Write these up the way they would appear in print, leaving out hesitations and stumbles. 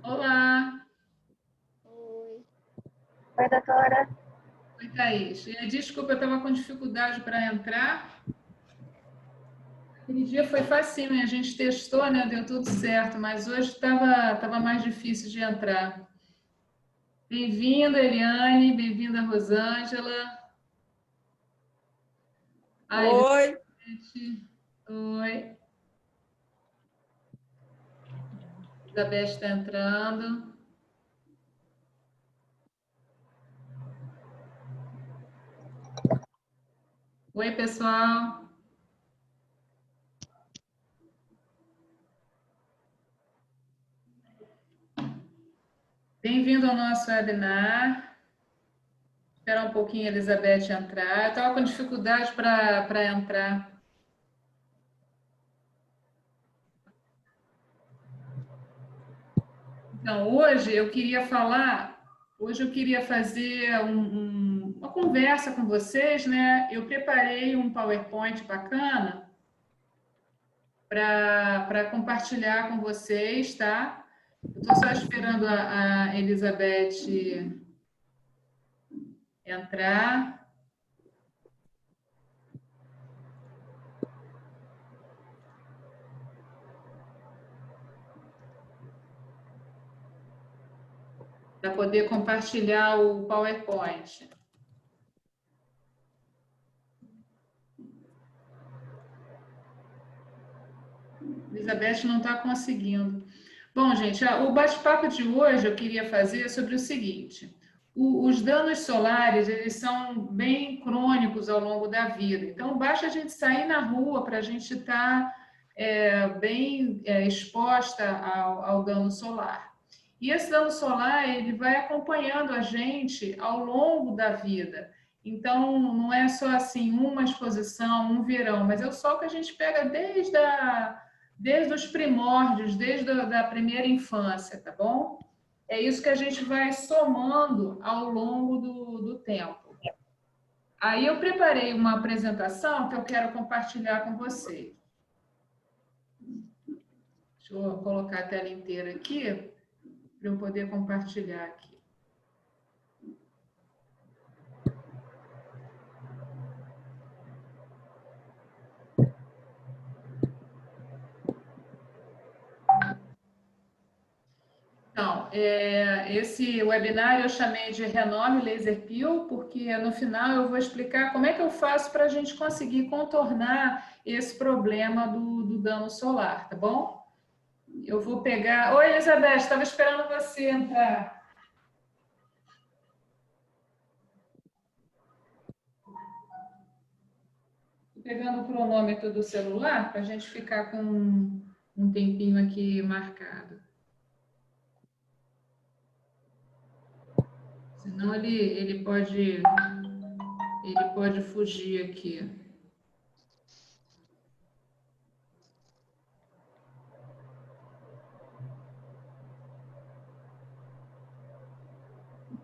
Olá! Oi. Oi, doutora. Oi, Thaís. Desculpa, eu estava com dificuldade para entrar. Aquele dia foi facinho, a gente testou, né? Deu tudo certo, mas hoje estava mais difícil de entrar. Bem-vinda, Eliane, bem-vinda, Rosângela. Oi. Oi. Isabel está entrando. Oi, pessoal. Bem-vindo ao nosso webinar. Esperar um pouquinho a Elizabeth entrar. Eu estava com dificuldade para entrar. Então, hoje eu queria fazer uma conversa com vocês, né? Eu preparei um PowerPoint bacana para compartilhar com vocês, tá? Eu estou só esperando a Elizabeth entrar. Para poder compartilhar o PowerPoint. Elizabeth não está conseguindo. Bom, gente, o bate-papo de hoje eu queria fazer sobre o seguinte. Os danos solares, eles são bem crônicos ao longo da vida. Então, basta a gente sair na rua para a gente estar bem exposta ao dano solar. E esse dano solar, ele vai acompanhando a gente ao longo da vida. Então, não é só assim uma exposição, um verão, mas é o sol que a gente pega desde os primórdios, desde a primeira infância, tá bom? É isso que a gente vai somando ao longo do tempo. Aí eu preparei uma apresentação que eu quero compartilhar com vocês. Deixa eu colocar a tela inteira aqui, para eu poder compartilhar aqui. Então, esse webinar eu chamei de Renome Laser Peel, porque no final eu vou explicar como é que eu faço para a gente conseguir contornar esse problema do dano solar, tá bom? Eu vou pegar... Oi, Elizabeth, estava esperando você entrar. Estou pegando o cronômetro do celular para a gente ficar com um tempinho aqui marcado. Senão ele pode fugir aqui.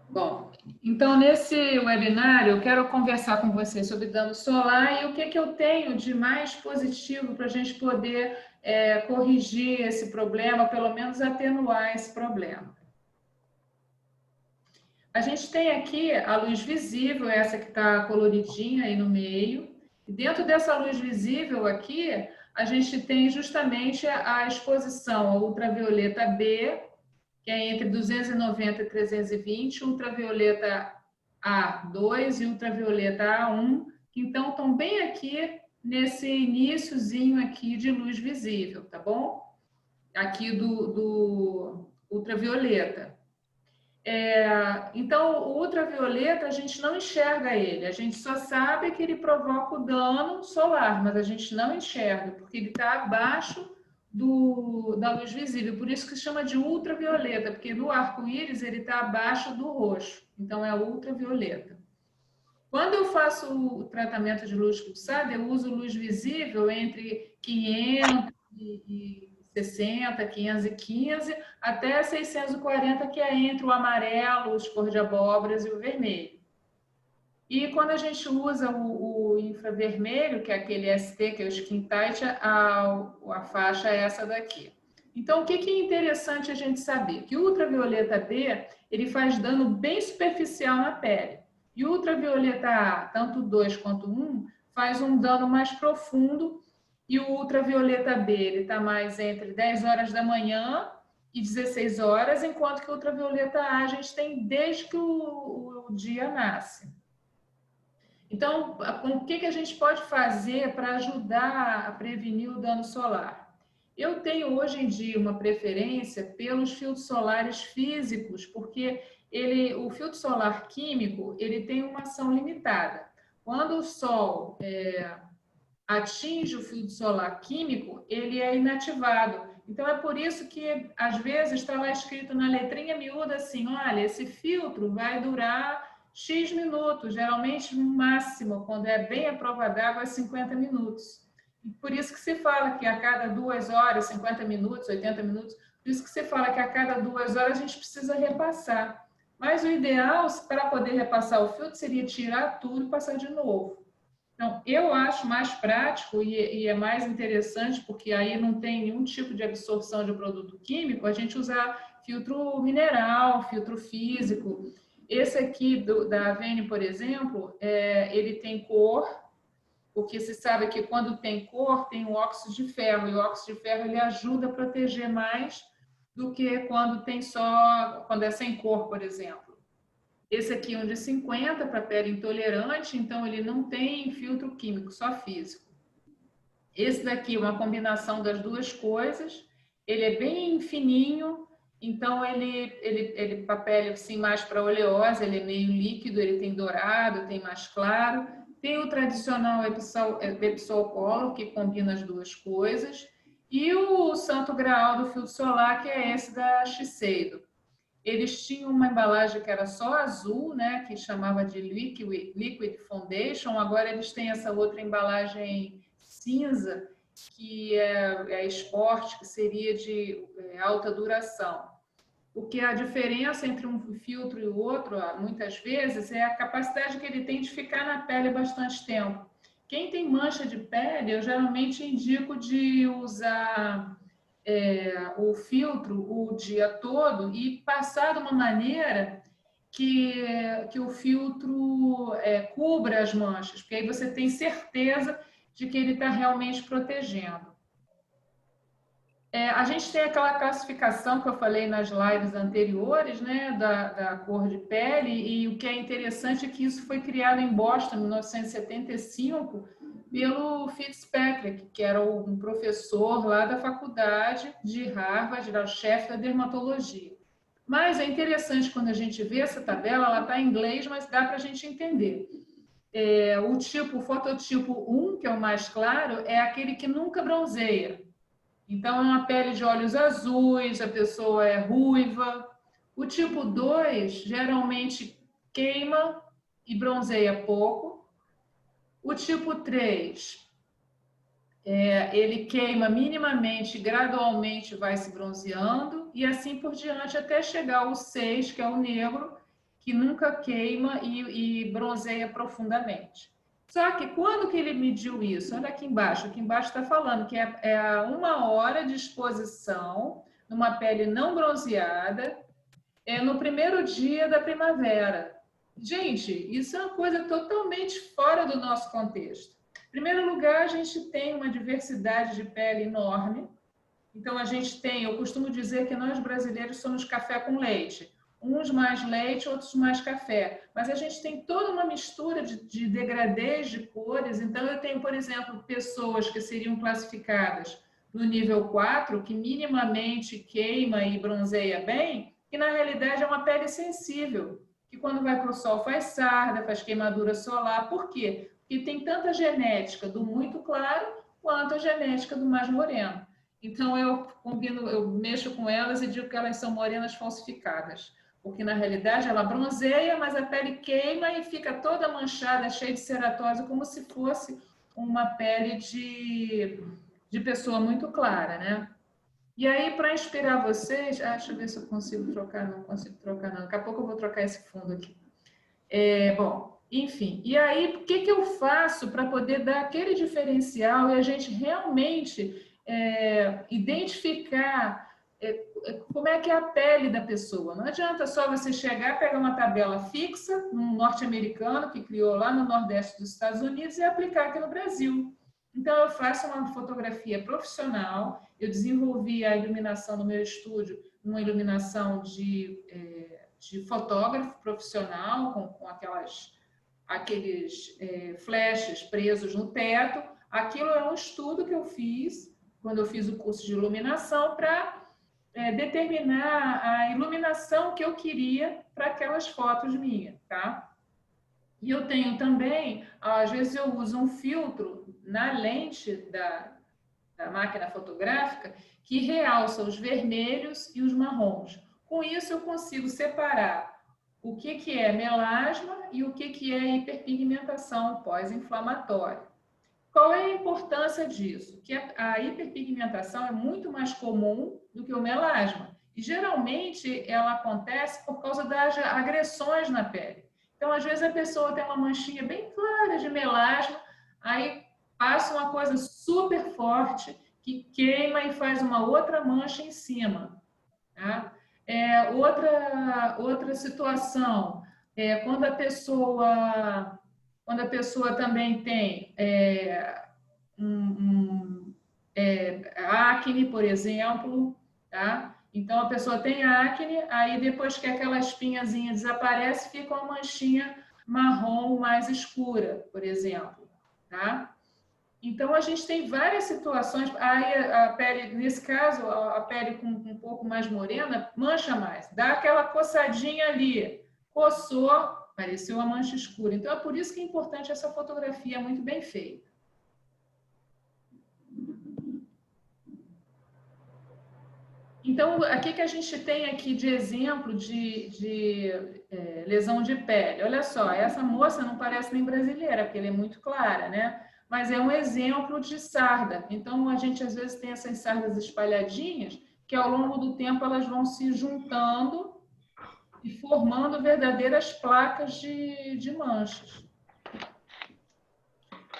Bom, então nesse webinar eu quero conversar com você sobre dano solar e o que eu tenho de mais positivo para a gente poder corrigir esse problema, pelo menos atenuar esse problema. A gente tem aqui a luz visível, essa que está coloridinha aí no meio. E dentro dessa luz visível aqui, a gente tem justamente a exposição ao ultravioleta B, que é entre 290 e 320, ultravioleta A2 e ultravioleta A1, que então estão bem aqui nesse iniciozinho aqui de luz visível, tá bom? Aqui do ultravioleta. Então, o ultravioleta, a gente não enxerga ele, a gente só sabe que ele provoca o dano solar, mas a gente não enxerga, porque ele está abaixo da luz visível, por isso que se chama de ultravioleta, porque no arco-íris ele está abaixo do roxo, então é ultravioleta. Quando eu faço o tratamento de luz pulsada, eu uso luz visível entre 560, 515, até 640, que é entre o amarelo, os cor de abóboras e o vermelho. E quando a gente usa o infravermelho, que é aquele ST, que é o Skin Tight, a faixa é essa daqui. Então, o que é interessante a gente saber? Que o ultravioleta B, ele faz dano bem superficial na pele. E o ultravioleta A, tanto o 2 quanto o 1, faz um dano mais profundo. E o ultravioleta B, ele está mais entre 10 horas da manhã e 16 horas, enquanto que o ultravioleta A a gente tem desde que o dia nasce. Então, o que a gente pode fazer para ajudar a prevenir o dano solar? Eu tenho hoje em dia uma preferência pelos filtros solares físicos, porque o filtro solar químico ele tem uma ação limitada. Quando o sol atinge o filtro solar químico, ele é inativado. Então, é por isso que, às vezes, está lá escrito na letrinha miúda assim, olha, esse filtro vai durar X minutos, geralmente no máximo, quando é bem à prova d'água, é 50 minutos. E por isso que se fala que a cada 2 horas, 50 minutos, 80 minutos, por isso que se fala que a cada 2 horas a gente precisa repassar. Mas o ideal, para poder repassar o filtro, seria tirar tudo e passar de novo. Então, eu acho mais prático e é mais interessante, porque aí não tem nenhum tipo de absorção de produto químico, a gente usar filtro mineral, filtro físico. Esse aqui da Avene, por exemplo, ele tem cor, porque se sabe que quando tem cor, tem o óxido de ferro, e o óxido de ferro ele ajuda a proteger mais do que quando quando é sem cor, por exemplo. Esse aqui é um de 50 para pele intolerante, então ele não tem filtro químico, só físico. Esse daqui é uma combinação das duas coisas, ele é bem fininho, então ele para pele assim, mais para oleosa, ele é meio líquido, ele tem dourado, tem mais claro. Tem o tradicional Epsol Color, que combina as duas coisas, e o santo graal do filtro solar, que é esse da Shiseido. Eles tinham uma embalagem que era só azul, né, que chamava de Liquid Foundation. Agora eles têm essa outra embalagem cinza, que é esporte, que seria de alta duração. O que a diferença entre um filtro e o outro, muitas vezes, é a capacidade que ele tem de ficar na pele bastante tempo. Quem tem mancha de pele, eu geralmente indico de usar o filtro o dia todo e passar de uma maneira que o filtro cubra as manchas, porque aí você tem certeza de que ele está realmente protegendo. A gente tem aquela classificação que eu falei nas lives anteriores, né, da cor de pele, e o que é interessante é que isso foi criado em Boston, em 1975, pelo Fitzpatrick, que era um professor lá da faculdade de Harvard, era o chefe da dermatologia. Mas é interessante quando a gente vê essa tabela, ela está em inglês, mas dá para a gente entender. O fototipo 1, que é o mais claro, é aquele que nunca bronzeia. Então, é uma pele de olhos azuis, a pessoa é ruiva. O tipo 2 geralmente queima e bronzeia pouco. O tipo 3, ele queima minimamente, gradualmente vai se bronzeando, e assim por diante, até chegar ao 6, que é o negro, que nunca queima e bronzeia profundamente. Só que quando que ele mediu isso? Olha aqui embaixo está falando que é 1 hora de exposição numa pele não bronzeada, no primeiro dia da primavera. Gente, isso é uma coisa totalmente fora do nosso contexto. Em primeiro lugar, a gente tem uma diversidade de pele enorme. Então, eu costumo dizer que nós brasileiros somos café com leite. Uns mais leite, outros mais café. Mas a gente tem toda uma mistura de degradês de cores. Então, eu tenho, por exemplo, pessoas que seriam classificadas no nível 4, que minimamente queima e bronzeia bem, que na realidade é uma pele sensível, que quando vai para o sol faz sarda, faz queimadura solar. Por quê? Porque tem tanta genética do muito claro quanto a genética do mais moreno. Então, eu mexo com elas e digo que elas são morenas falsificadas. porque na realidade ela bronzeia, mas a pele queima e fica toda manchada, cheia de ceratose, como se fosse uma pele de pessoa muito clara, né? E aí, para inspirar vocês, deixa eu ver se eu consigo trocar, não consigo trocar, não. Daqui a pouco eu vou trocar esse fundo aqui. Bom, enfim, e aí, o que eu faço para poder dar aquele diferencial e a gente realmente identificar como é que é a pele da pessoa? Não adianta só você chegar, pegar uma tabela fixa, um norte-americano que criou lá no Nordeste dos Estados Unidos e aplicar aqui no Brasil. Então, eu faço uma fotografia profissional, eu desenvolvi a iluminação no meu estúdio, uma iluminação de fotógrafo profissional, com aqueles flashes presos no teto. Aquilo é um estudo que eu fiz quando eu fiz o curso de iluminação para determinar a iluminação que eu queria para aquelas fotos minhas, tá? E eu tenho também, às vezes eu uso um filtro na lente da máquina fotográfica que realça os vermelhos e os marrons. Com isso, eu consigo separar o que é melasma e o que é hiperpigmentação pós-inflamatória. Qual é a importância disso? Que a hiperpigmentação é muito mais comum do que o melasma. E, geralmente, ela acontece por causa das agressões na pele. Então, às vezes, a pessoa tem uma manchinha bem clara de melasma, aí passa uma coisa super forte que queima e faz uma outra mancha em cima. Tá? Outra situação, quando a pessoa também tem acne, por exemplo, tá? Então, a pessoa tem acne, aí depois que aquela espinhazinha desaparece, fica uma manchinha marrom mais escura, por exemplo, tá? Então, a gente tem várias situações. Aí, a pele, nesse caso, a pele com um pouco mais morena, mancha mais. Dá aquela coçadinha ali. Coçou, apareceu a mancha escura. Então, é por isso que é importante essa fotografia muito bem feita. Então, aqui que a gente tem aqui de exemplo de lesão de pele. Olha só, essa moça não parece nem brasileira, porque ela é muito clara, né? Mas é um exemplo de sarda. Então, a gente às vezes tem essas sardas espalhadinhas, que ao longo do tempo elas vão se juntando e formando verdadeiras placas de manchas.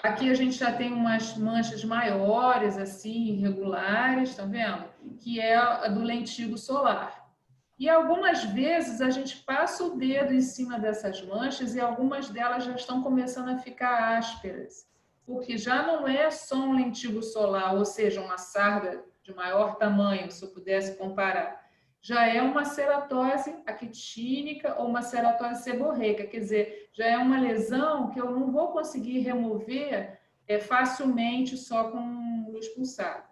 Aqui a gente já tem umas manchas maiores, assim, irregulares, tá vendo? Que é a do lentigo solar. E algumas vezes a gente passa o dedo em cima dessas manchas e algumas delas já estão começando a ficar ásperas. Porque já não é só um lentigo solar, ou seja, uma sarda de maior tamanho, se eu pudesse comparar. Já é uma ceratose actínica ou uma ceratose seborreica, quer dizer, já é uma lesão que eu não vou conseguir remover facilmente só com luz pulsada.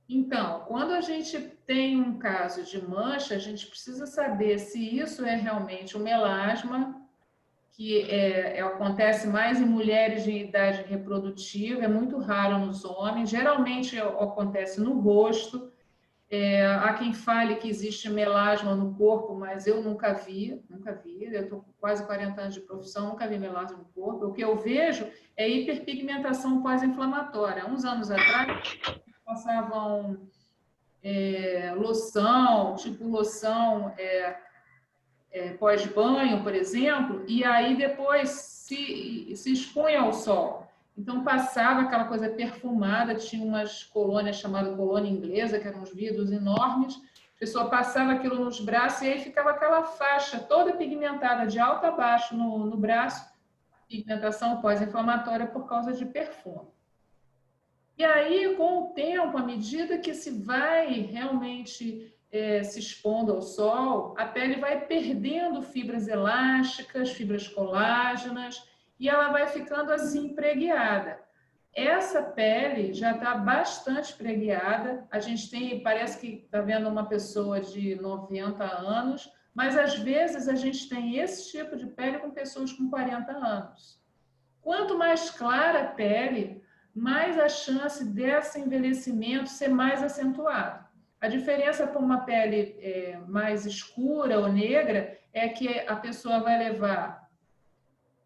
Então, quando a gente tem um caso de mancha, a gente precisa saber se isso é realmente um melasma, que acontece mais em mulheres de idade reprodutiva, é muito raro nos homens, geralmente acontece no rosto. Há quem fale que existe melasma no corpo, mas eu nunca vi. Eu estou com quase 40 anos de profissão, nunca vi melasma no corpo. O que eu vejo é hiperpigmentação pós-inflamatória. Uns anos atrás, passavam loção, tipo loção pós-banho, por exemplo, e aí depois se expunha ao sol. Então, passava aquela coisa perfumada, tinha umas colônias chamadas colônia inglesa, que eram uns vidros enormes, a pessoa passava aquilo nos braços e aí ficava aquela faixa toda pigmentada, de alto a baixo no braço, pigmentação pós-inflamatória por causa de perfume. E aí, com o tempo, à medida que se vai realmente se expondo ao sol, a pele vai perdendo fibras elásticas, fibras colágenas, e ela vai ficando assim preguiada. Essa pele já está bastante preguiada. A gente tem, parece que está vendo uma pessoa de 90 anos, mas às vezes a gente tem esse tipo de pele com pessoas com 40 anos. Quanto mais clara a pele, mais a chance desse envelhecimento ser mais acentuado. A diferença para uma pele mais escura ou negra é que a pessoa vai levar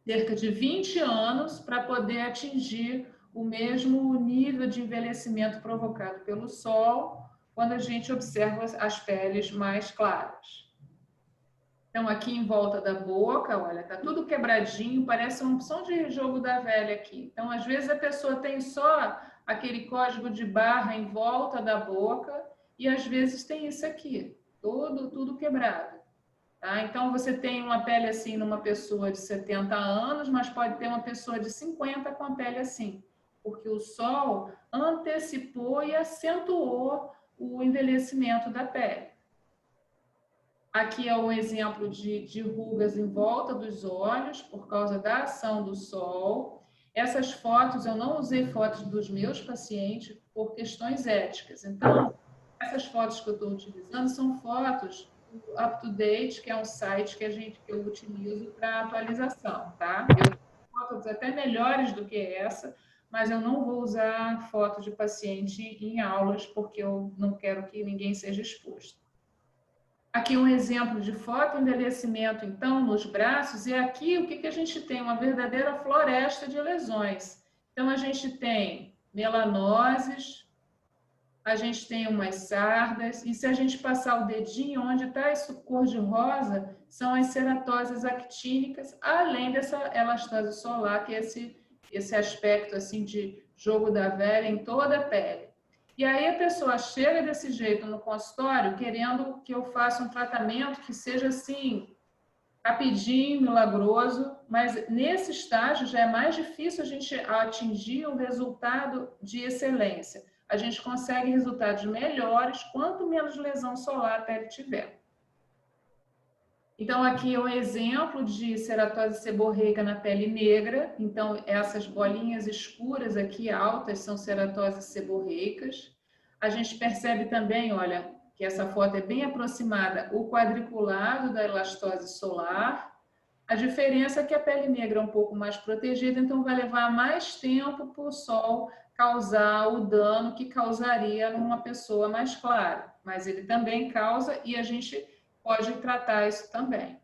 cerca de 20 anos para poder atingir o mesmo nível de envelhecimento provocado pelo sol quando a gente observa as peles mais claras. Então, aqui em volta da boca, olha, tá tudo quebradinho, parece uma opção de jogo da velha aqui. Então, às vezes a pessoa tem só aquele código de barra em volta da boca e às vezes tem isso aqui, tudo quebrado. Tá? Então, você tem uma pele assim numa pessoa de 70 anos, mas pode ter uma pessoa de 50 com a pele assim, porque o sol antecipou e acentuou o envelhecimento da pele. Aqui é um exemplo de rugas em volta dos olhos, por causa da ação do sol. Essas fotos, eu não usei fotos dos meus pacientes por questões éticas. Então, essas fotos que eu estou utilizando são fotos do UpToDate, que é um site que eu utilizo para atualização, tá? Eu tenho fotos até melhores do que essa, mas eu não vou usar foto de paciente em aulas, porque eu não quero que ninguém seja exposto. Aqui um exemplo de fotoenvelhecimento, então, nos braços, e aqui o que a gente tem? Uma verdadeira floresta de lesões. Então, a gente tem melanoses, a gente tem umas sardas, e se a gente passar o dedinho, onde está isso cor de rosa, são as ceratoses actínicas, além dessa elastose solar, que é esse aspecto assim de jogo da velha em toda a pele. E aí a pessoa chega desse jeito no consultório querendo que eu faça um tratamento que seja assim, rapidinho, milagroso, mas nesse estágio já é mais difícil a gente atingir um resultado de excelência. A gente consegue resultados melhores quanto menos lesão solar a pele tiver. Então, aqui é um exemplo de ceratose seborreica na pele negra. Então, essas bolinhas escuras aqui, altas, são ceratoses seborreicas. A gente percebe também, olha, que essa foto é bem aproximada, o quadriculado da elastose solar. A diferença é que a pele negra é um pouco mais protegida, então vai levar mais tempo para o sol causar o dano que causaria numa pessoa mais clara. Mas ele também causa e a gente pode tratar isso também.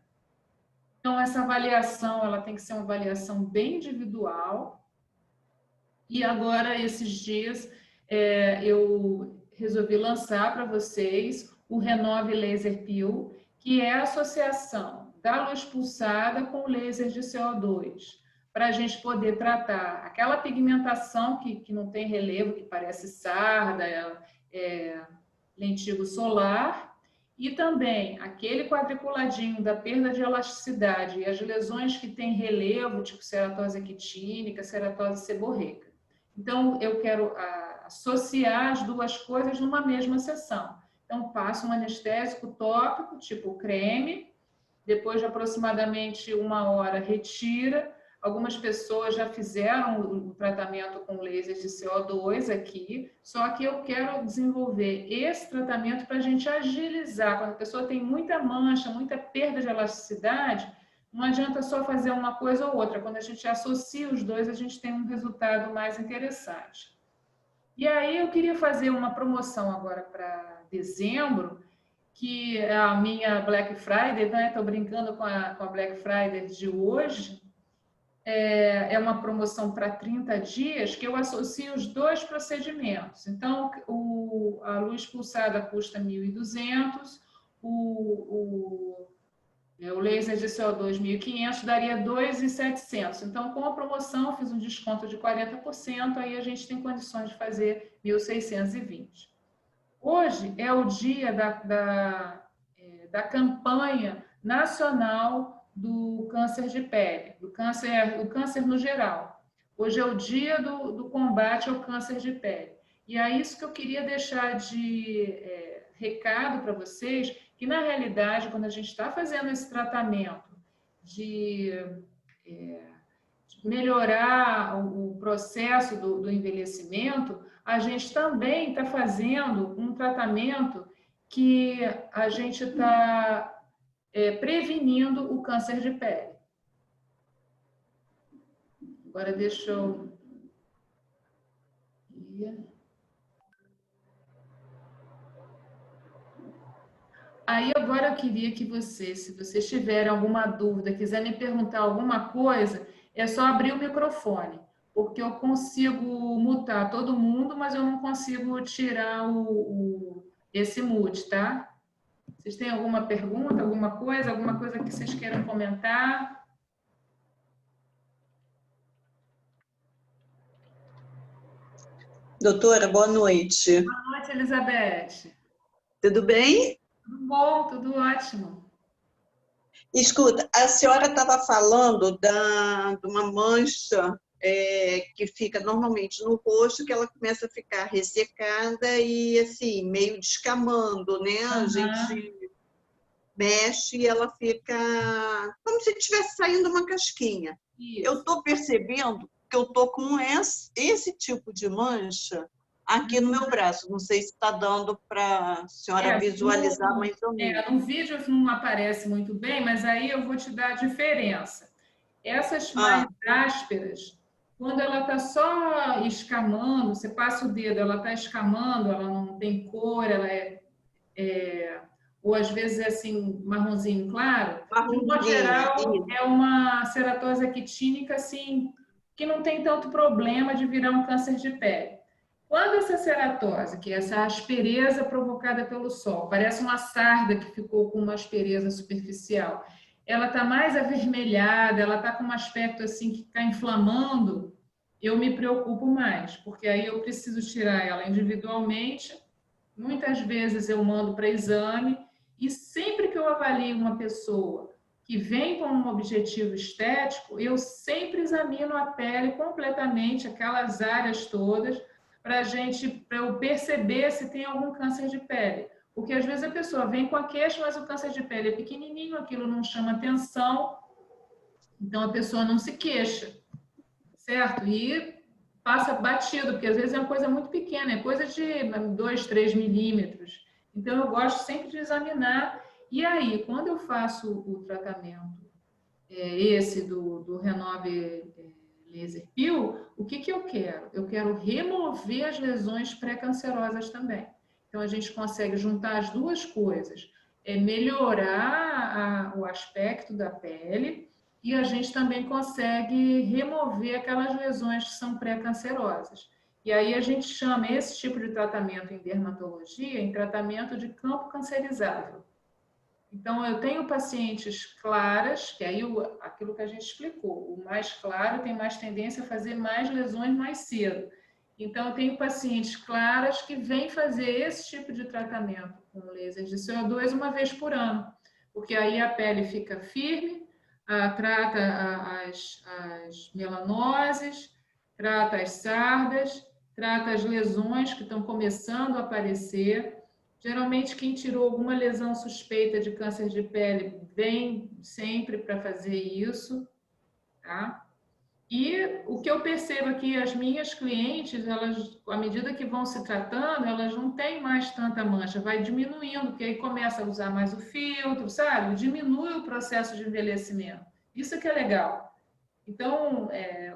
Então, essa avaliação, ela tem que ser uma avaliação bem individual. E agora, esses dias, eu resolvi lançar para vocês o Renove Laser Pill, que é a associação da luz pulsada com laser de CO2, para a gente poder tratar aquela pigmentação que não tem relevo, que parece sarda, lentigo solar, e também aquele quadriculadinho da perda de elasticidade e as lesões que têm relevo, tipo ceratose actínica, ceratose seborreica. Então, eu quero associar as duas coisas numa mesma sessão. Então, passo um anestésico tópico, tipo creme, depois de aproximadamente 1 hora, retira. Algumas pessoas já fizeram o tratamento com laser de CO2 aqui, só que eu quero desenvolver esse tratamento para a gente agilizar. Quando a pessoa tem muita mancha, muita perda de elasticidade, não adianta só fazer uma coisa ou outra. Quando a gente associa os dois, a gente tem um resultado mais interessante. E aí eu queria fazer uma promoção agora para dezembro, que é a minha Black Friday, né? Estou brincando com a Black Friday de hoje. É uma promoção para 30 dias que eu associo os dois procedimentos. Então, a luz pulsada custa 1.200, o laser de CO2 1.500, daria 2.700. Então, com a promoção, eu fiz um desconto de 40%, aí a gente tem condições de fazer 1.620. Hoje é o dia da campanha nacional do câncer de pele, do câncer no geral. Hoje é o dia do combate ao câncer de pele. E é isso que eu queria deixar de recado para vocês, que na realidade, quando a gente está fazendo esse tratamento de melhorar o processo do envelhecimento, a gente também está fazendo um tratamento que a gente está prevenindo o câncer de pele. Agora deixa eu... Aí agora eu queria que você, se vocês tiverem alguma dúvida, quiser me perguntar alguma coisa, é só abrir o microfone, porque eu consigo mutar todo mundo, mas eu não consigo tirar esse mute, tá? Vocês têm alguma pergunta, alguma coisa que vocês queiram comentar? Doutora, boa noite. Boa noite, Elizabeth. Tudo bem? Tudo bom? Tudo ótimo. Escuta, a senhora estava falando de uma mancha que fica normalmente no rosto, que ela começa a ficar ressecada e assim, meio descamando, né? A Aham, gente mexe e ela fica como se estivesse saindo uma casquinha. Eu isso. estou percebendo que eu estou com esse tipo de mancha aqui no meu braço. Não sei se está dando para a senhora visualizar mais ou menos. No vídeo não aparece muito bem, mas aí eu vou te dar a diferença. Essas mais Ah, ásperas, quando ela está só escamando, você passa o dedo, ela está escamando, ela não tem cor, ou às vezes é assim, marronzinho claro, de um modo marronzinha, geral, isso. é uma ceratose actínica, assim, que não tem tanto problema de virar um câncer de pele. Quando essa ceratose, que é essa aspereza provocada pelo sol, parece uma sarda que ficou com uma aspereza superficial, ela está mais avermelhada, ela está com um aspecto assim que está inflamando, eu me preocupo mais, porque aí eu preciso tirar ela individualmente. Muitas vezes eu mando para exame e sempre que eu avalio uma pessoa que vem com um objetivo estético, eu sempre examino a pele completamente, aquelas áreas todas, para eu perceber se tem algum câncer de pele. Porque às vezes a pessoa vem com a queixa, mas o câncer de pele é pequenininho, aquilo não chama atenção, então a pessoa não se queixa, certo? E passa batido, porque às vezes é uma coisa muito pequena, é coisa de 2, 3 milímetros. Então eu gosto sempre de examinar. E aí, quando eu faço o tratamento, esse do Renove Laser Peel, o que eu quero? Eu quero remover as lesões pré-cancerosas também. Então a gente consegue juntar as duas coisas, melhorar o aspecto da pele e a gente também consegue remover aquelas lesões que são pré-cancerosas. E aí a gente chama esse tipo de tratamento em dermatologia em tratamento de campo cancerizável. Então, eu tenho pacientes claras, que aí aquilo que a gente explicou, o mais claro tem mais tendência a fazer mais lesões mais cedo. Então, eu tenho pacientes claras que vêm fazer esse tipo de tratamento com laser de CO2 uma vez por ano, porque aí a pele fica firme, trata as melanoses, trata as sardas, trata as lesões que estão começando a aparecer. Geralmente, quem tirou alguma lesão suspeita de câncer de pele vem sempre para fazer isso, tá? E o que eu percebo aqui, as minhas clientes, elas, à medida que vão se tratando, elas não têm mais tanta mancha, vai diminuindo, porque aí começa a usar mais o filtro, sabe? Diminui o processo de envelhecimento. Isso que é legal. Então,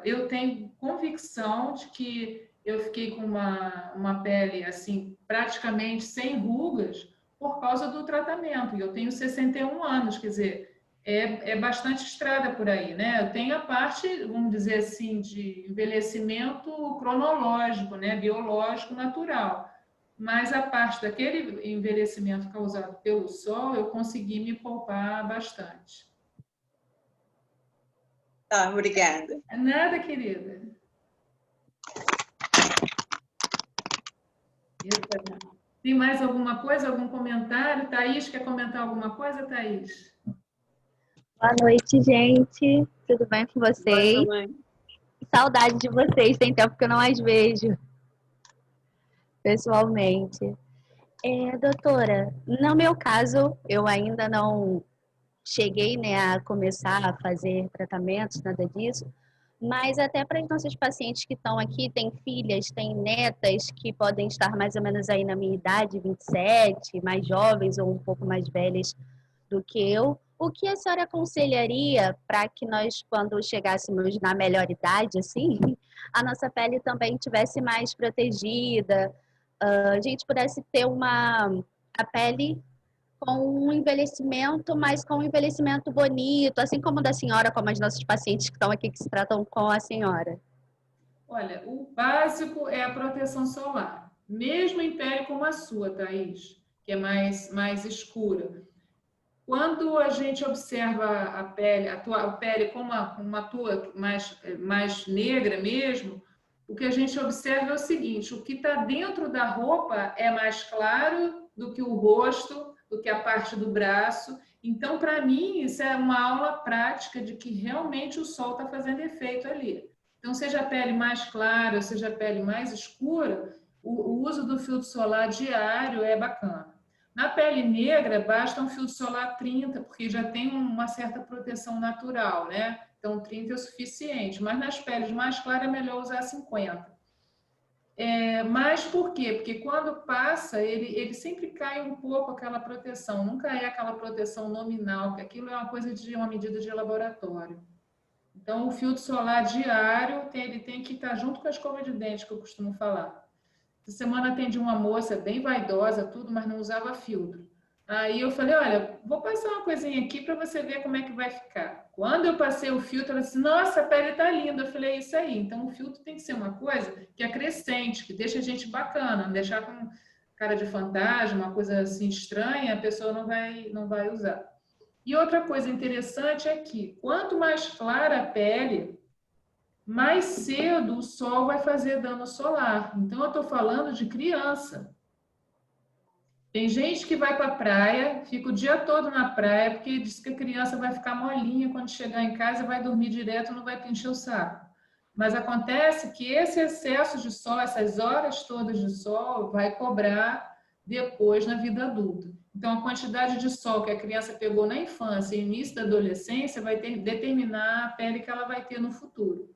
eu tenho convicção de que eu fiquei com uma pele assim, praticamente sem rugas, por causa do tratamento. E eu tenho 61 anos, quer dizer, é bastante estrada por aí, né? Eu tenho a parte, vamos dizer assim, de envelhecimento cronológico, né? Biológico, natural. Mas a parte daquele envelhecimento causado pelo sol, eu consegui me poupar bastante. Tá, obrigada. Nada, querida. Tem mais alguma coisa, algum comentário? Thaís, quer comentar alguma coisa, Thaís? Boa noite, gente. Tudo bem com Boa vocês? noite. Saudade de vocês. Tem tempo que eu não as vejo pessoalmente. Doutora, no meu caso, eu ainda não cheguei, né, a começar a fazer tratamentos, nada disso. Mas até para os nossos pacientes que estão aqui, têm filhas, têm netas que podem estar mais ou menos aí na minha idade, 27, mais jovens ou um pouco mais velhas do que eu. O que a senhora aconselharia para que nós, quando chegássemos na melhor idade, assim, a nossa pele também tivesse mais protegida, a gente pudesse ter a pele com um envelhecimento, mas com um envelhecimento bonito, assim como o da senhora, como as nossas pacientes que estão aqui que se tratam com a senhora? Olha, o básico é a proteção solar, mesmo em pele como a sua, Thaís, que é mais escura. Quando a gente observa a tua pele como uma tua mais negra mesmo, o que a gente observa é o seguinte: o que está dentro da roupa é mais claro do que o rosto, do que a parte do braço. Então, para mim, isso é uma aula prática de que realmente o sol está fazendo efeito ali. Então, seja a pele mais clara, seja a pele mais escura, o uso do filtro solar diário é bacana. Na pele negra, basta um filtro solar 30, porque já tem uma certa proteção natural, né? Então, 30 é o suficiente. Mas nas peles mais claras é melhor usar 50. Mas por quê? Porque quando passa, ele sempre cai um pouco aquela proteção. Nunca é aquela proteção nominal, porque aquilo é uma medida de laboratório. Então, o filtro solar diário, ele tem que estar junto com a escova de dente, que eu costumo falar. Essa semana atendi uma moça bem vaidosa, tudo, mas não usava filtro. Aí eu falei, olha, vou passar uma coisinha aqui para você ver como é que vai ficar. Quando eu passei o filtro, ela disse, nossa, a pele tá linda. Eu falei, é isso aí. Então, o filtro tem que ser uma coisa que é crescente, que deixa a gente bacana, não deixar com cara de fantasma, uma coisa assim estranha, a pessoa não vai usar. E outra coisa interessante é que, quanto mais clara a pele, mais cedo o sol vai fazer dano solar. Então, eu estou falando de criança. Tem gente que vai para a praia, fica o dia todo na praia, porque diz que a criança vai ficar molinha quando chegar em casa, vai dormir direto, não vai encher o saco. Mas acontece que esse excesso de sol, essas horas todas de sol, vai cobrar depois na vida adulta. Então, a quantidade de sol que a criança pegou na infância e início da adolescência vai determinar a pele que ela vai ter no futuro.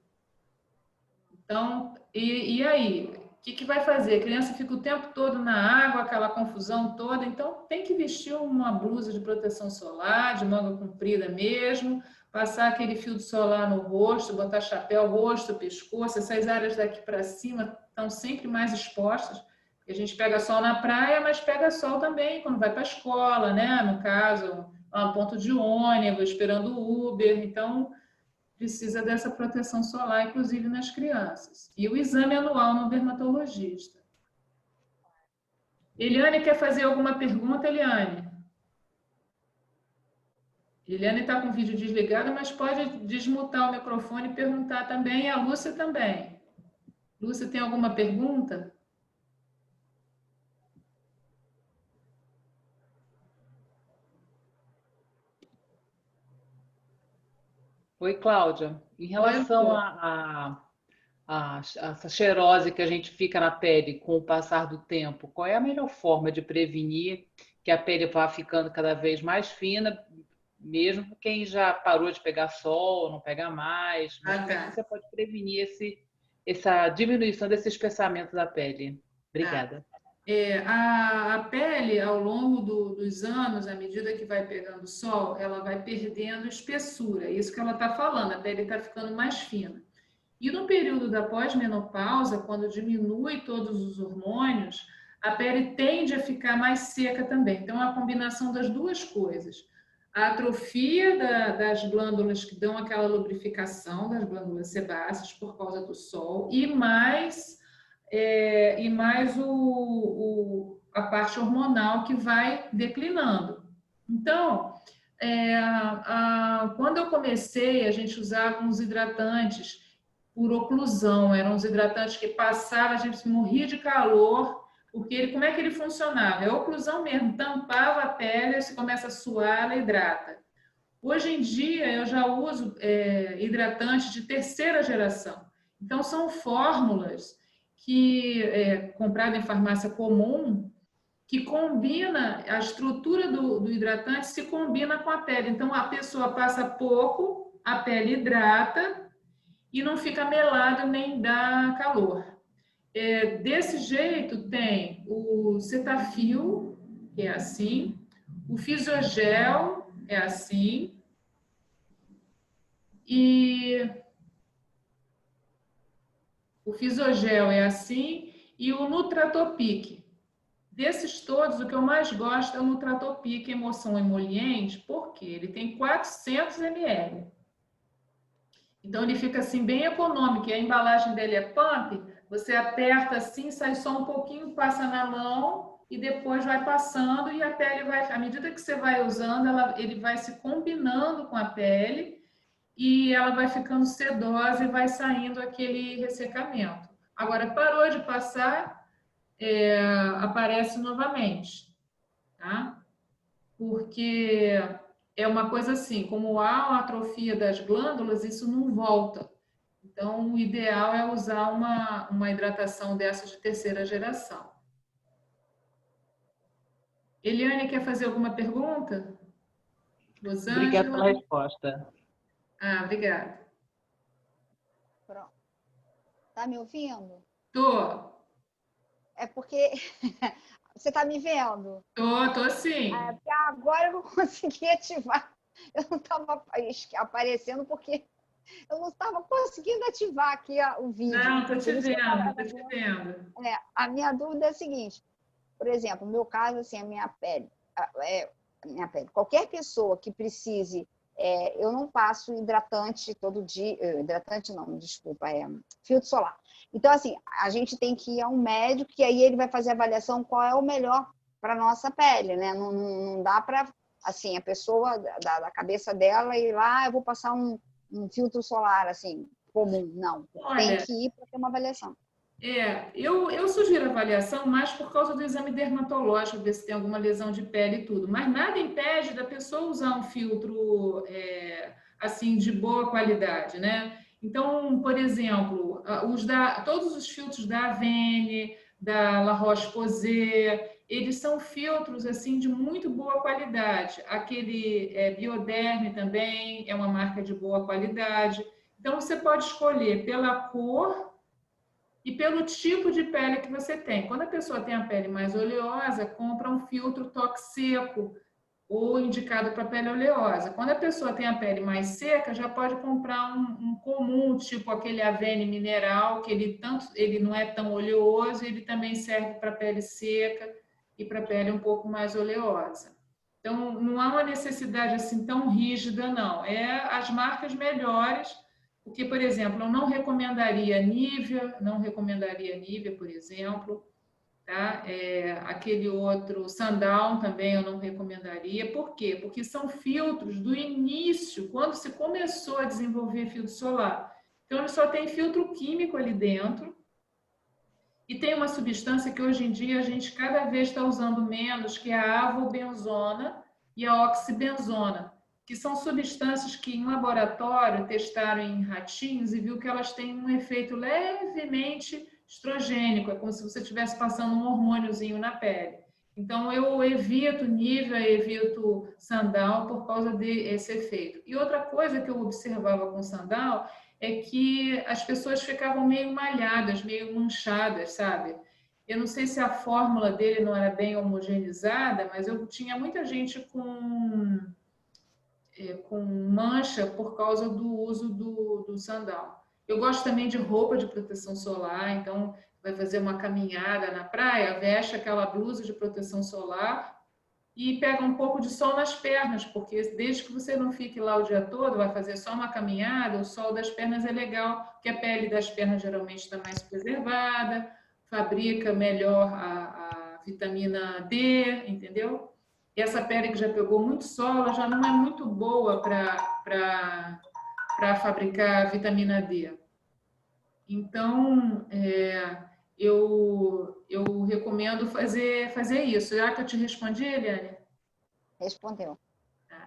Então, e aí? O que vai fazer? A criança fica o tempo todo na água, aquela confusão toda, então tem que vestir uma blusa de proteção solar, de manga comprida mesmo, passar aquele filtro solar no rosto, botar chapéu, rosto, pescoço, essas áreas daqui para cima estão sempre mais expostas, porque a gente pega sol na praia, mas pega sol também quando vai para a escola, né? No caso, a um ponto de ônibus, esperando o Uber, então precisa dessa proteção solar, inclusive nas crianças. E o exame anual no dermatologista. Eliane, quer fazer alguma pergunta, Eliane? Eliane está com o vídeo desligado, mas pode desmutar o microfone e perguntar também, e a Lúcia também. Lúcia, tem alguma pergunta? Oi, Cláudia. Em relação a essa xerose que a gente fica na pele com o passar do tempo, qual é a melhor forma de prevenir que a pele vá ficando cada vez mais fina, mesmo quem já parou de pegar sol, não pega mais? Mas como é que você pode prevenir essa diminuição desse espessamento da pele? Obrigada. A pele, ao longo dos anos, à medida que vai pegando sol, ela vai perdendo espessura. É isso que ela está falando, a pele está ficando mais fina. E no período da pós-menopausa, quando diminui todos os hormônios, a pele tende a ficar mais seca também. Então, é uma combinação das duas coisas. A atrofia das glândulas que dão aquela lubrificação, das glândulas sebáceas, por causa do sol, e mais a parte hormonal que vai declinando. Então, quando eu comecei, a gente usava uns hidratantes por oclusão, eram uns hidratantes que passavam, a gente morria de calor, porque como é que ele funcionava? É oclusão mesmo, tampava a pele, se começa a suar, ela hidrata. Hoje em dia, eu já uso hidratantes de terceira geração. Então, são fórmulas que comprada em farmácia comum, que combina, a estrutura do hidratante se combina com a pele. Então, a pessoa passa pouco, a pele hidrata e não fica melada nem dá calor. Desse jeito, tem o Cetaphil, que é assim, o Fisiogel é assim, e o Fisiogel é assim, e o Nutratopic. Desses todos, o que eu mais gosto é o Nutratopic Emoção Emoliente, porque ele tem 400 ml. Então, ele fica assim bem econômico. E a embalagem dele é pump, você aperta assim, sai só um pouquinho, passa na mão e depois vai passando e a pele vai, à medida que você vai usando, ele vai se combinando com a pele e ela vai ficando sedosa e vai saindo aquele ressecamento. Agora, parou de passar, aparece novamente, tá? Porque é uma coisa assim, como há uma atrofia das glândulas, isso não volta. Então, o ideal é usar uma hidratação dessa de terceira geração. Eliane, quer fazer alguma pergunta? Obrigada pela Rosângela? resposta. Ah, obrigada. Pronto. Tá me ouvindo? Tô, É porque você tá me vendo? tô sim. É porque agora eu consegui ativar. Eu não estava aparecendo porque eu não estava conseguindo ativar aqui o vídeo. Não, tô Por te isso que eu tava- vendo, tô te vendo. A minha dúvida é a seguinte, por exemplo, no meu caso, assim, a minha pele, qualquer pessoa que precise, eu não passo hidratante todo dia, hidratante não, desculpa, filtro solar. Então, assim, a gente tem que ir a um médico que aí ele vai fazer a avaliação qual é o melhor para nossa pele, né? Não dá para, assim, a pessoa da cabeça dela ir lá, eu vou passar um filtro solar, assim, comum. Não, tem Olha, que ir para ter uma avaliação. eu sugiro avaliação mais por causa do exame dermatológico, ver se tem alguma lesão de pele e tudo, mas nada impede da pessoa usar um filtro assim de boa qualidade, né? Então, por exemplo, todos os filtros da Avene, da La Roche-Posay, eles são filtros assim de muito boa qualidade. Aquele Bioderme também é uma marca de boa qualidade. Então, você pode escolher pela cor e pelo tipo de pele que você tem. Quando a pessoa tem a pele mais oleosa, compra um filtro toque seco ou indicado para pele oleosa. Quando a pessoa tem a pele mais seca, já pode comprar um comum, tipo aquele Avene mineral, que ele não é tão oleoso, ele também serve para pele seca e para pele um pouco mais oleosa. Então, não há uma necessidade assim tão rígida, não. É as marcas melhores. Porque, por exemplo, eu não recomendaria Nivea, por exemplo, tá? Aquele outro Sundown também eu não recomendaria. Por quê? Porque são filtros do início, quando se começou a desenvolver filtro solar. Então, ele só tem filtro químico ali dentro e tem uma substância que hoje em dia a gente cada vez está usando menos, que é a avobenzona e a oxibenzona, que são substâncias que em laboratório testaram em ratinhos e viu que elas têm um efeito levemente estrogênico, é como se você estivesse passando um hormôniozinho na pele. Então, eu evito Nivea, evito Sandal por causa desse efeito. E outra coisa que eu observava com Sandal é que as pessoas ficavam meio malhadas, meio manchadas, sabe? Eu não sei se a fórmula dele não era bem homogeneizada, mas eu tinha muita gente com mancha por causa do uso do sandal. Eu gosto também de roupa de proteção solar, então vai fazer uma caminhada na praia, veste aquela blusa de proteção solar e pega um pouco de sol nas pernas, porque desde que você não fique lá o dia todo, vai fazer só uma caminhada, o sol das pernas é legal, porque a pele das pernas geralmente está mais preservada, fabrica melhor a vitamina D, entendeu? E essa pele que já pegou muito sol, ela já não é muito boa para fabricar vitamina D. Então, eu recomendo fazer isso. Já que eu te respondi, Eliane? Respondeu.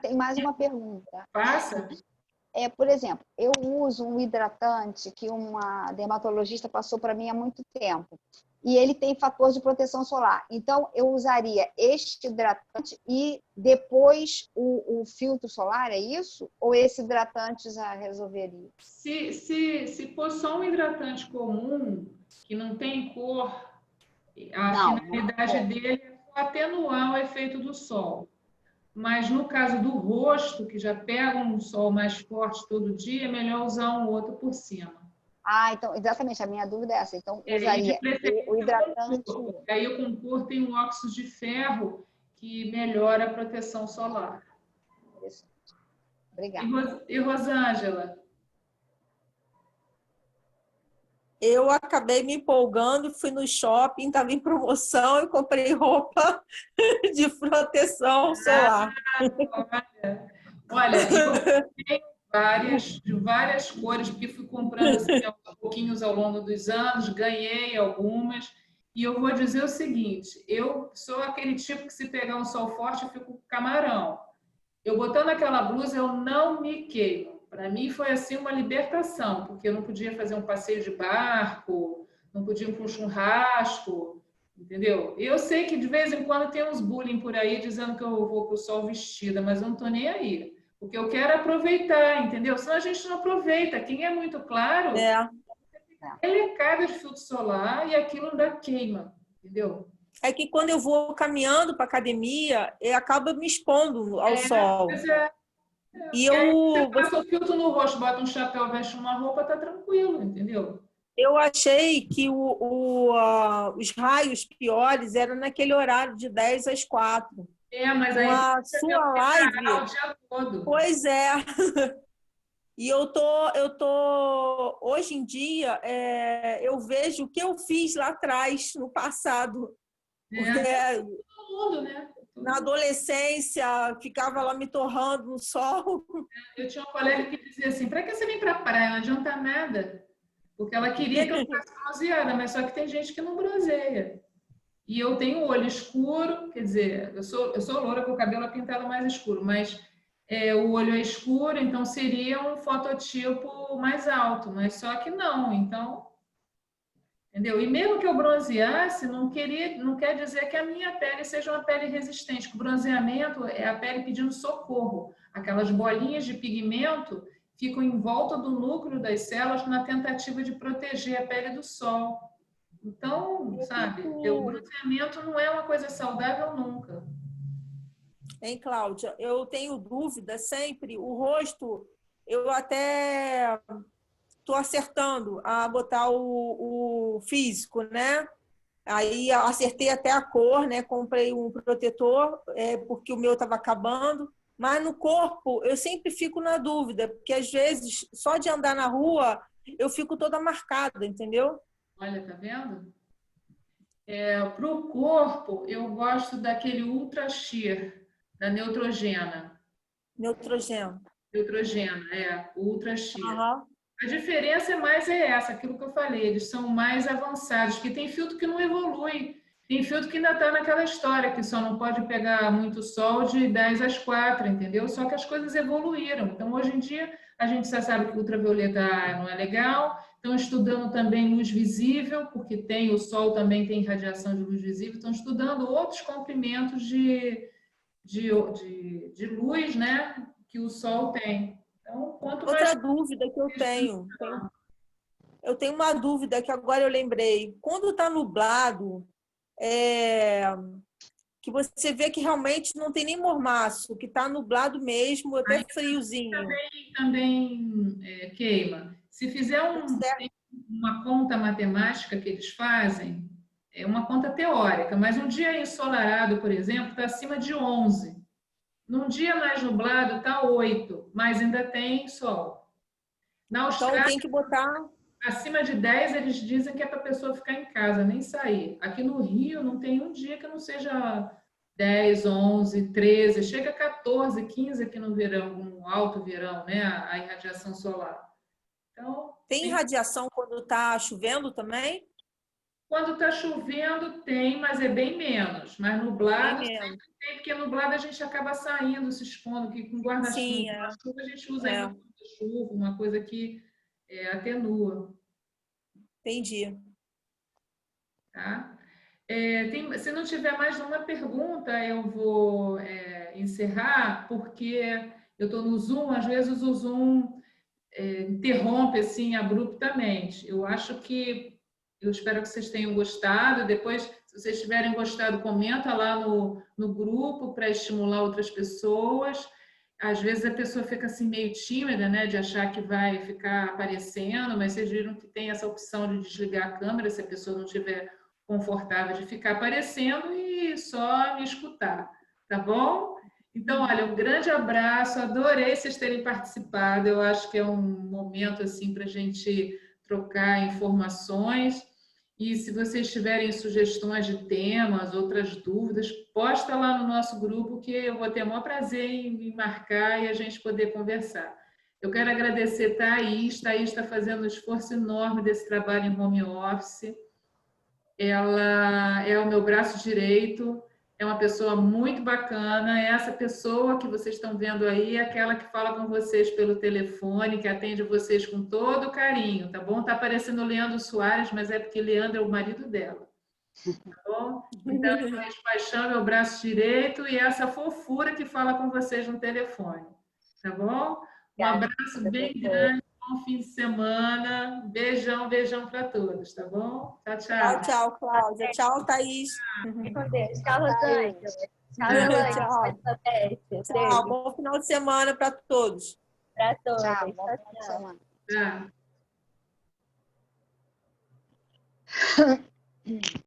Tem mais uma pergunta. Passa? Por exemplo, eu uso um hidratante que uma dermatologista passou para mim há muito tempo. E ele tem fator de proteção solar. Então, eu usaria este hidratante e depois o filtro solar, é isso? Ou esse hidratante já resolveria? Se for só um hidratante comum, que não tem cor, a finalidade dele é atenuar o efeito do sol. Mas no caso do rosto, que já pega um sol mais forte todo dia, é melhor usar um outro por cima. Então, exatamente, a minha dúvida é essa. Então, E usaria de preferência o hidratante. e aí o concurso tem um óxido de ferro que melhora a proteção solar. Obrigada. E Rosângela? Eu acabei me empolgando, fui no shopping, estava em promoção e comprei roupa de proteção solar. Olha, eu tenho de várias cores, porque fui comprando assim, aos pouquinhos ao longo dos anos, ganhei algumas. E eu vou dizer o seguinte, eu sou aquele tipo que se pegar um sol forte, eu fico camarão. Eu botando aquela blusa, eu não me queimo. Para mim foi assim uma libertação, porque eu não podia fazer um passeio de barco, não podia ir para um churrasco, entendeu? Eu sei que de vez em quando tem uns bullying por aí dizendo que eu vou para o sol vestida, mas eu não estou nem aí. Porque eu quero aproveitar, entendeu? Senão a gente não aproveita. Quem é muito claro, delicada de filtro solar e aquilo ainda queima, entendeu? É que quando eu vou caminhando para academia, eu acabo me expondo ao sol. E aí você passa o filtro no rosto, bota um chapéu, veste uma roupa, tá tranquilo, entendeu? Eu achei que os raios piores eram naquele horário de 10 às 4. Mas aí a sua live o dia todo. Pois é. E eu tô hoje em dia eu vejo o que eu fiz lá atrás, no passado. Todo mundo, né? Na adolescência, ficava lá me torrando no sol. Eu tinha um colega que dizia assim, para que você vem para a praia? Não adianta nada. Porque ela queria que eu ficasse bronzeada, mas só que tem gente que não bronzeia. E eu tenho o olho escuro, quer dizer, eu sou loura com o cabelo pintado mais escuro, mas o olho é escuro, então seria um fototipo mais alto, mas só que não, então, entendeu? E mesmo que eu bronzeasse, não quer dizer que a minha pele seja uma pele resistente, que o bronzeamento é a pele pedindo socorro. Aquelas bolinhas de pigmento ficam em volta do núcleo das células na tentativa de proteger a pele do sol. Então, sabe, o bronzeamento não é uma coisa saudável nunca. Hein, Cláudia? Eu tenho dúvida sempre. O rosto, eu até estou acertando a botar o físico, né? Aí acertei até a cor, né? Comprei um protetor, porque o meu estava acabando. Mas no corpo, eu sempre fico na dúvida, porque às vezes, só de andar na rua, eu fico toda marcada, entendeu? Olha, tá vendo? Para o corpo, eu gosto daquele Ultra Sheer, da Neutrogena. Neutrogena. Neutrogena, o Ultra Sheer. Uhum. A diferença é essa, aquilo que eu falei, eles são mais avançados, porque tem filtro que não evolui, tem filtro que ainda está naquela história, que só não pode pegar muito sol de 10 às 4, entendeu? Só que as coisas evoluíram. Então, hoje em dia, a gente já sabe que o ultravioleta não é legal, estão estudando também luz visível, porque o sol também tem radiação de luz visível, estão estudando outros comprimentos de luz, né, que o sol tem. Então, quanto mais... Outra dúvida que eu tenho uma dúvida que agora eu lembrei. Quando está nublado, que você vê que realmente não tem nem mormaço, que está nublado mesmo, até friozinho. Também queima. Se fizer uma conta matemática que eles fazem, é uma conta teórica, mas um dia ensolarado, por exemplo, está acima de 11. Num dia mais nublado, está 8, mas ainda tem sol. Na Austrália, então tem que botar... Acima de 10, eles dizem que é para a pessoa ficar em casa, nem sair. Aqui no Rio, não tem um dia que não seja 10, 11, 13, chega a 14, 15 aqui no verão, no alto verão, né? A irradiação solar. Então, tem radiação quando está chovendo também? Quando está chovendo, tem, mas é bem menos. Mas nublado, sempre tem, porque nublado a gente acaba saindo, se expondo, que com guarda-chuva. Na chuva a gente usa ainda guarda-chuva, uma coisa que atenua. Entendi. Tá? Se não tiver mais nenhuma pergunta, eu vou encerrar, porque eu estou no Zoom, às vezes o Zoom interrompe assim abruptamente. Eu espero que vocês tenham gostado. Depois, se vocês tiverem gostado, comenta lá no grupo para estimular outras pessoas. às vezes a pessoa fica assim meio tímida, né, de achar que vai ficar aparecendo, mas vocês viram que tem essa opção de desligar a câmera se a pessoa não estiver confortável de ficar aparecendo e só me escutar, tá bom? Então, olha, um grande abraço, adorei vocês terem participado, eu acho que é um momento assim para a gente trocar informações. E se vocês tiverem sugestões de temas, outras dúvidas, posta lá no nosso grupo que eu vou ter o maior prazer em me marcar e a gente poder conversar. Eu quero agradecer Thaís. Thaís está fazendo um esforço enorme desse trabalho em home office. Ela é o meu braço direito, é uma pessoa muito bacana. Essa pessoa que vocês estão vendo aí é aquela que fala com vocês pelo telefone, que atende vocês com todo carinho, tá bom? Tá aparecendo o Leandro Soares, mas é porque Leandro é o marido dela, tá bom? Então, Thaís Paixão, meu braço direito, e essa fofura que fala com vocês no telefone, tá bom? Um abraço bem grande, bom fim de semana. Beijão, beijão para todos, tá bom? Tchau, Tchau, tchau. tchau, Cláudia. Tchau, Thaís. Fique com Deus. Tchau, Rosângela. Tchau, Elaine. Tchau. Tchau. Bom final de semana para todos. Para todos. Tchau, bom final de semana. Tchau.